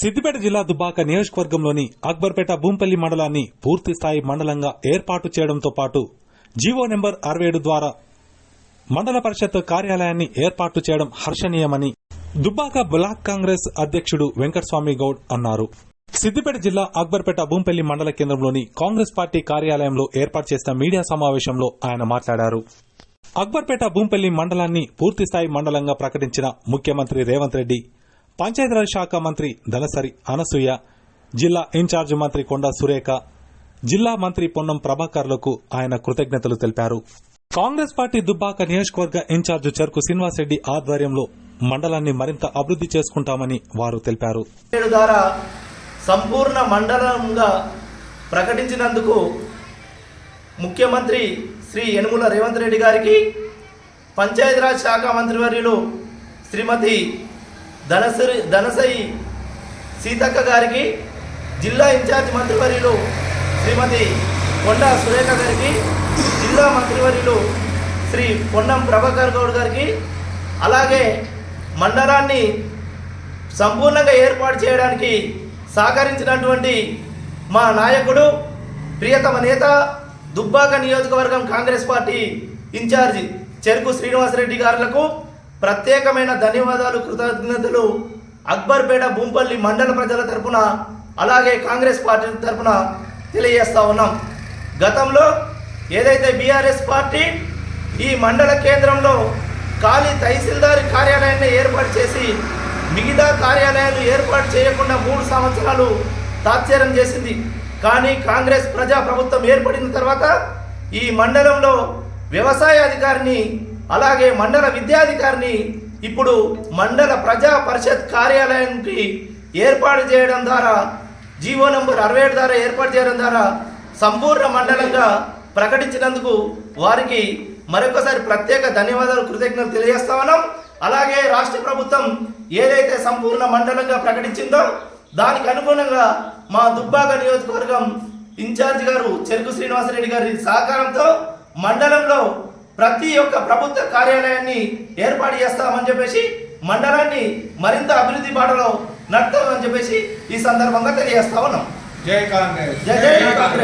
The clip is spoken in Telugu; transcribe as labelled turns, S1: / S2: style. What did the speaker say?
S1: సిద్దిపేట జిల్లా దుబ్బాక నియోజకవర్గంలోని అక్బర్పేట భూంపల్లి మండలాన్ని పూర్తిస్థాయి మండలంగా ఏర్పాటు చేయడంతో పాటు జీవో నెంబర్ 67 ద్వారా మండల పరిషత్ కార్యాలయాన్ని ఏర్పాటు చేయడం హర్షణీయమని దుబ్బాక బ్లాక్ కాంగ్రెస్ అధ్యక్షుడు వెంకటస్వామి గౌడ్ అన్నారు. సిద్దిపేట జిల్లా అక్బర్పేట భూంపల్లి మండల కేంద్రంలోని కాంగ్రెస్ పార్టీ కార్యాలయంలో ఏర్పాటు చేసిన మీడియా సమావేశంలో ఆయన మాట్లాడారు. అక్బర్పేట భూంపల్లి మండలాన్ని పూర్తిస్థాయి మండలంగా ప్రకటించిన ముఖ్యమంత్రి రేవంత్ రెడ్డి, పంచాయతీరాజ్ శాఖ మంత్రి దళసరి అనసూయ, జిల్లా ఇన్ఛార్జ్ మంత్రి కొండా సురేఖ, జిల్లా మంత్రి పొన్నం ప్రభాకర్లకు ఆయన కృతజ్ఞతలు తెలిపారు. కాంగ్రెస్ పార్టీ దుబ్బాక నియోజకవర్గ ఇన్ఛార్జ్ చెరుకు శ్రీనివాసరెడ్డి ఆధ్వర్యంలో మండలాన్ని మరింత అభివృద్ది చేసుకుంటామని వారు తెలిపారు.
S2: సంపూర్ణ మండలంగా ప్రకటించినందుకు ముఖ్యమంత్రి శ్రీ యనుమల రేవంత్ రెడ్డి గారికి, పంచాయతీరాజ్ శాఖ మంత్రివర్యులు శ్రీమతి ధనసరి సీతక్క గారికి, జిల్లా ఇన్ఛార్జ్ మంత్రివర్యులు శ్రీమతి కొండా సురేఖ గారికి, జిల్లా మంత్రివర్యులు శ్రీ పొన్నం ప్రభాకర్ గౌడ్ గారికి, అలాగే మండలాన్ని సంపూర్ణంగా ఏర్పాటు చేయడానికి సహకరించినటువంటి మా నాయకుడు, ప్రియతమ నేత, దుబ్బాక నియోజకవర్గం కాంగ్రెస్ పార్టీ ఇన్ఛార్జి చెరుకు శ్రీనివాసరెడ్డి గారులకు ప్రత్యేకమైన ధన్యవాదాలు, కృతజ్ఞతలు అక్బర్పేట భూంపల్లి మండల ప్రజల తరపున, అలాగే కాంగ్రెస్ పార్టీ తరపున తెలియజేస్తా ఉన్నాం. గతంలో ఏదైతే బీఆర్ఎస్ పార్టీ ఈ మండల కేంద్రంలో ఖాళీ తహసీల్దార్ కార్యాలయాన్ని ఏర్పాటు చేసి మిగతా కార్యాలయాలు ఏర్పాటు చేయకుండా 3 సంవత్సరాలు తాత్సారం చేసింది. కానీ కాంగ్రెస్ ప్రజాప్రభుత్వం ఏర్పడిన తర్వాత ఈ మండలంలో వ్యవసాయ అధికారిని, అలాగే మండల విద్యాధికారిని ఇప్పుడు మండల ప్రజా పరిషత్ కార్యాలయానికి ఏర్పాటు చేయడం ద్వారా, జీవో నంబర్ 67 ద్వారా ఏర్పాటు చేయడం ద్వారా సంపూర్ణ మండలంగా ప్రకటించినందుకు వారికి మరొకసారి ప్రత్యేక ధన్యవాదాలు, కృతజ్ఞతలు తెలియజేస్తా ఉన్నాం. అలాగే రాష్ట్ర ప్రభుత్వం ఏదైతే సంపూర్ణ మండలంగా ప్రకటించిందో దానికి అనుగుణంగా మా దుబ్బాక నియోజకవర్గం ఇన్ఛార్జ్ గారు చెరుకు శ్రీనివాసరెడ్డి గారి సహకారంతో మండలంలో ప్రతి ఒక్క ప్రభుత్వ కార్యాలయాన్ని ఏర్పాటు చేస్తామని చెప్పేసి, మండలాన్ని మరింత అభివృద్ధి బాటలో నడుపుతామని చెప్పేసి ఈ సందర్భంగా తెలియజేస్తా ఉన్నాం.
S3: జై కాంగ్రెస్.
S2: జై కాంగ్రెస్.